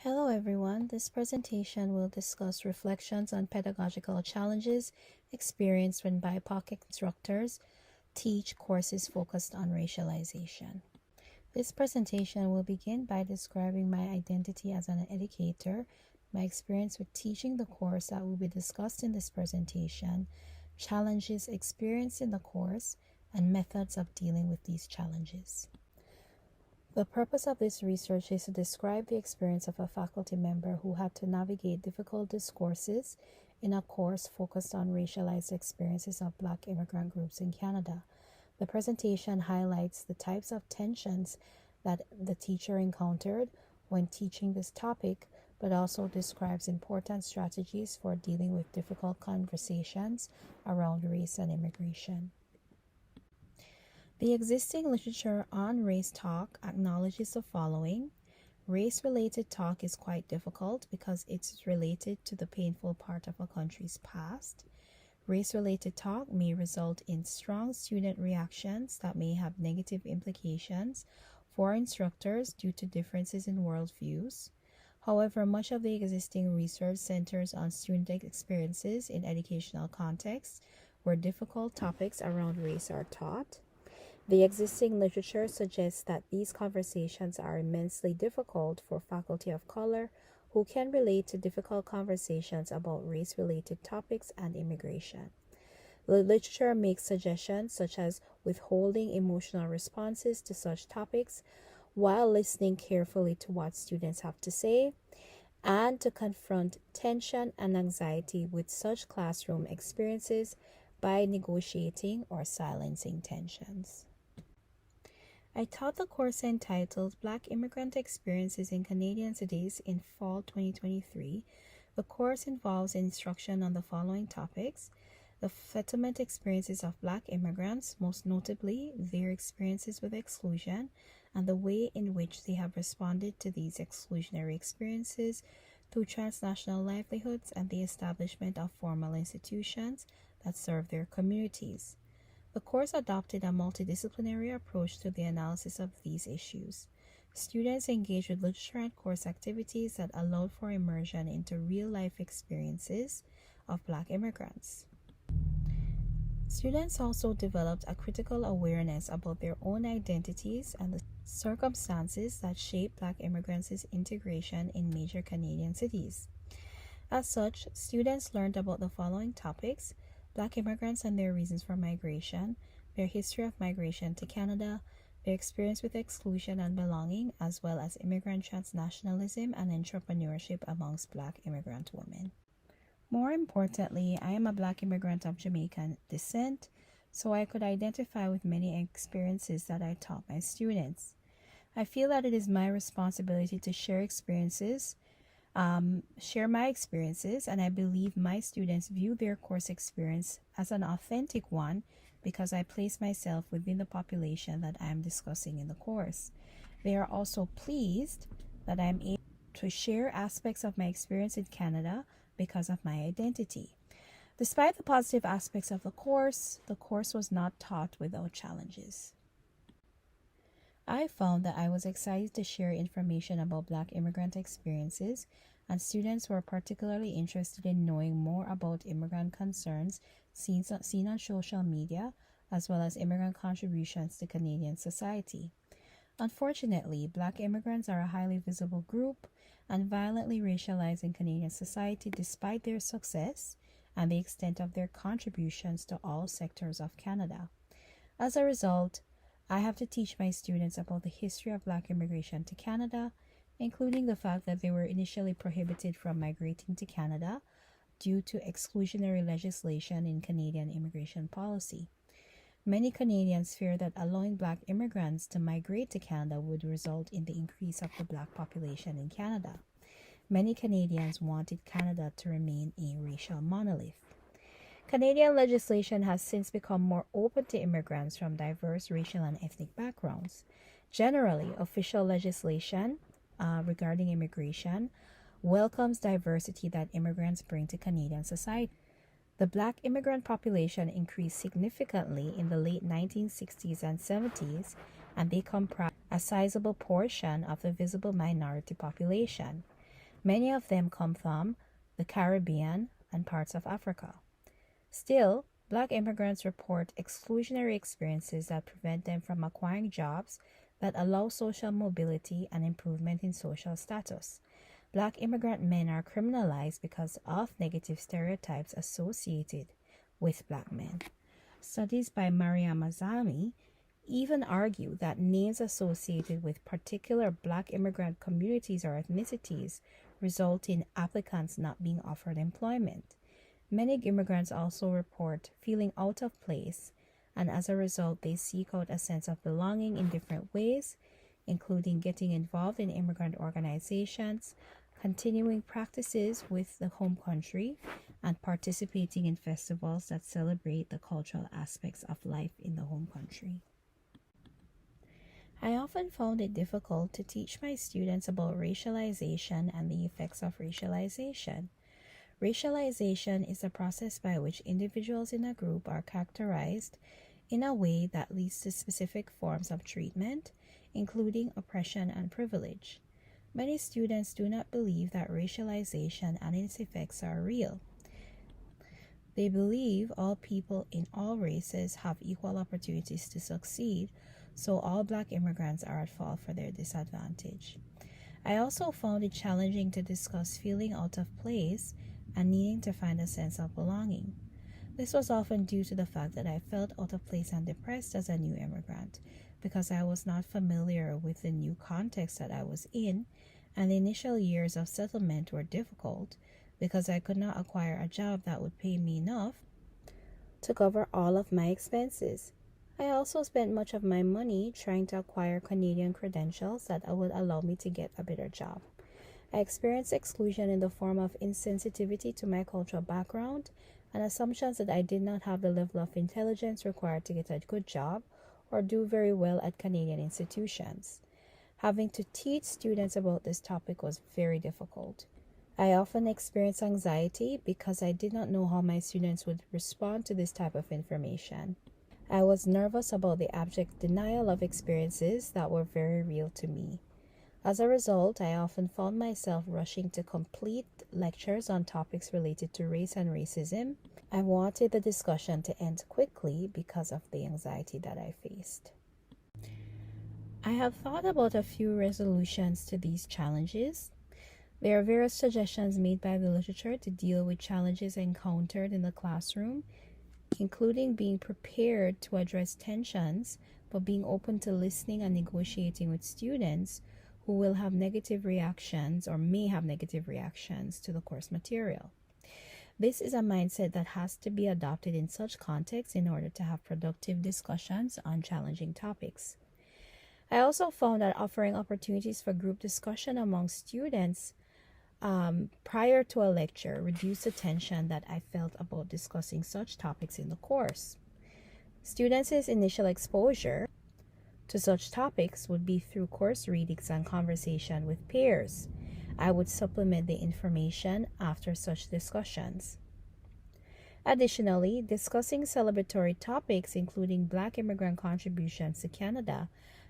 Hello everyone, this presentation will discuss reflections on pedagogical challenges experienced when BIPOC instructors teach courses focused on racialization. This presentation will begin by describing my identity as an educator, my experience with teaching the course that will be discussed in this presentation, challenges experienced in the course, and methods of dealing with these challenges. The purpose of this research is to describe the experience of a faculty member who had to navigate difficult discourses in a course focused on racialized experiences of Black immigrant groups in Canada. The presentation highlights the types of tensions that the teacher encountered when teaching this topic, but also describes important strategies for dealing with difficult conversations around race and immigration. The existing literature on race talk acknowledges the following. Race-related talk is quite difficult because it's related to the painful part of a country's past. Race-related talk may result in strong student reactions that may have negative implications for instructors due to differences in worldviews. However, much of the existing research centers on student experiences in educational contexts where difficult topics around race are taught. The existing literature suggests that these conversations are immensely difficult for faculty of color who can relate to difficult conversations about race-related topics and immigration. The literature makes suggestions such as withholding emotional responses to such topics while listening carefully to what students have to say, and to confront tension and anxiety with such classroom experiences by negotiating or silencing tensions. I taught the course entitled Black Immigrant Experiences in Canadian Cities in fall 2023. The course involves instruction on the following topics: the settlement experiences of Black immigrants, most notably their experiences with exclusion, and the way in which they have responded to these exclusionary experiences through transnational livelihoods and the establishment of formal institutions that serve their communities. The course adopted a multidisciplinary approach to the analysis of these issues. Students engaged with literature and course activities that allowed for immersion into real-life experiences of Black immigrants. Students also developed a critical awareness about their own identities and the circumstances that shape Black immigrants' integration in major Canadian cities. As such, students learned about the following topics: Black immigrants and their reasons for migration, their history of migration to Canada, their experience with exclusion and belonging, as well as immigrant transnationalism and entrepreneurship amongst Black immigrant women. More importantly, I am a Black immigrant of Jamaican descent, so I could identify with many experiences that I taught my students. I feel that it is my responsibility to share my experiences, and I believe my students view their course experience as an authentic one because I place myself within the population that I am discussing in the course. They are also pleased that I am able to share aspects of my experience in Canada because of my identity. Despite the positive aspects of the course was not taught without challenges. I found that I was excited to share information about Black immigrant experiences, and students were particularly interested in knowing more about immigrant concerns seen on social media, as well as immigrant contributions to Canadian society. Unfortunately, Black immigrants are a highly visible group and violently racialized in Canadian society despite their success and the extent of their contributions to all sectors of Canada. As a result, I have to teach my students about the history of Black immigration to Canada, including the fact that they were initially prohibited from migrating to Canada due to exclusionary legislation in Canadian immigration policy. Many Canadians fear that allowing Black immigrants to migrate to Canada would result in the increase of the Black population in Canada. Many Canadians wanted Canada to remain a racial monolith. Canadian legislation has since become more open to immigrants from diverse racial and ethnic backgrounds. Generally, official legislation regarding immigration welcomes diversity that immigrants bring to Canadian society. The Black immigrant population increased significantly in the late 1960s and 70s, and they comprise a sizable portion of the visible minority population. Many of them come from the Caribbean and parts of Africa. Still, Black immigrants report exclusionary experiences that prevent them from acquiring jobs that allow social mobility and improvement in social status. Black immigrant men are criminalized because of negative stereotypes associated with Black men. Studies by Mariam Azami even argue that names associated with particular Black immigrant communities or ethnicities result in applicants not being offered employment. Many immigrants also report feeling out of place, and as a result, they seek out a sense of belonging in different ways, including getting involved in immigrant organizations, continuing practices with the home country, and participating in festivals that celebrate the cultural aspects of life in the home country. I often found it difficult to teach my students about racialization and the effects of racialization. Racialization is a process by which individuals in a group are characterized in a way that leads to specific forms of treatment, including oppression and privilege. Many students do not believe that racialization and its effects are real. They believe all people in all races have equal opportunities to succeed, so all Black immigrants are at fault for their disadvantage. I also found it challenging to discuss feeling out of place and needing to find a sense of belonging. This was often due to the fact that I felt out of place and depressed as a new immigrant because I was not familiar with the new context that I was in, and the initial years of settlement were difficult because I could not acquire a job that would pay me enough to cover all of my expenses. I also spent much of my money trying to acquire Canadian credentials that would allow me to get a better job. I experienced exclusion in the form of insensitivity to my cultural background and assumptions that I did not have the level of intelligence required to get a good job or do very well at Canadian institutions. Having to teach students about this topic was very difficult. I often experienced anxiety because I did not know how my students would respond to this type of information. I was nervous about the abject denial of experiences that were very real to me. As a result, I often found myself rushing to complete lectures on topics related to race and racism. I wanted the discussion to end quickly because of the anxiety that I faced. I have thought about a few resolutions to these challenges. There are various suggestions made by the literature to deal with challenges encountered in the classroom, including being prepared to address tensions, but being open to listening and negotiating with students who will have negative reactions or may have negative reactions to the course material. This is a mindset that has to be adopted in such contexts in order to have productive discussions on challenging topics. I also found that offering opportunities for group discussion among students prior to a lecture reduced the tension that I felt about discussing such topics in the course. Students' initial exposure to such topics would be through course readings and conversation with peers. I would supplement the information after such discussions. Additionally, discussing celebratory topics including Black immigrant contributions to Canada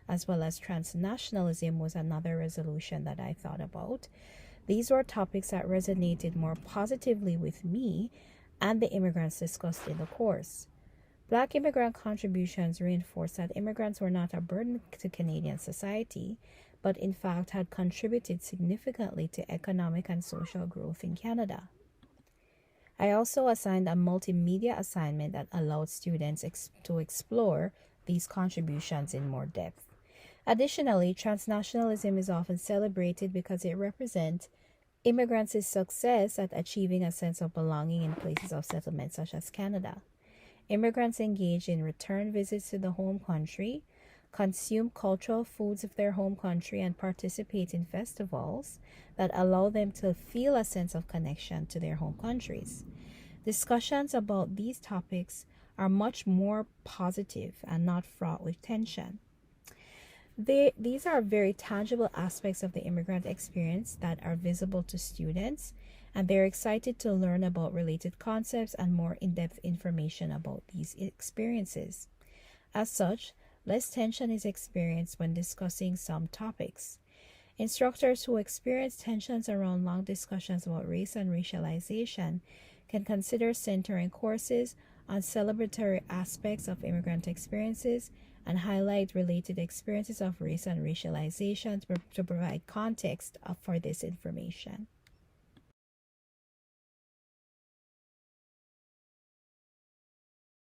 as well as transnationalism was another resolution that I thought about. These were topics that resonated more positively with me and the immigrants discussed in the course. Black immigrant contributions reinforced that immigrants were not a burden to Canadian society, but in fact had contributed significantly to economic and social growth in Canada. I also assigned a multimedia assignment that allowed students to explore these contributions in more depth. Additionally, transnationalism is often celebrated because it represents immigrants' success at achieving a sense of belonging in places of settlement such as Canada. Immigrants engage in return visits to the home country, consume cultural foods of their home country, and participate in festivals that allow them to feel a sense of connection to their home countries. Discussions about these topics are much more positive and not fraught with tension. These are very tangible aspects of the immigrant experience that are visible to students, and they're excited to learn about related concepts and more in-depth information about these experiences. As such, less tension is experienced when discussing some topics. Instructors who experience tensions around long discussions about race and racialization can consider centering courses on celebratory aspects of immigrant experiences and highlight related experiences of race and racialization to provide context for this information.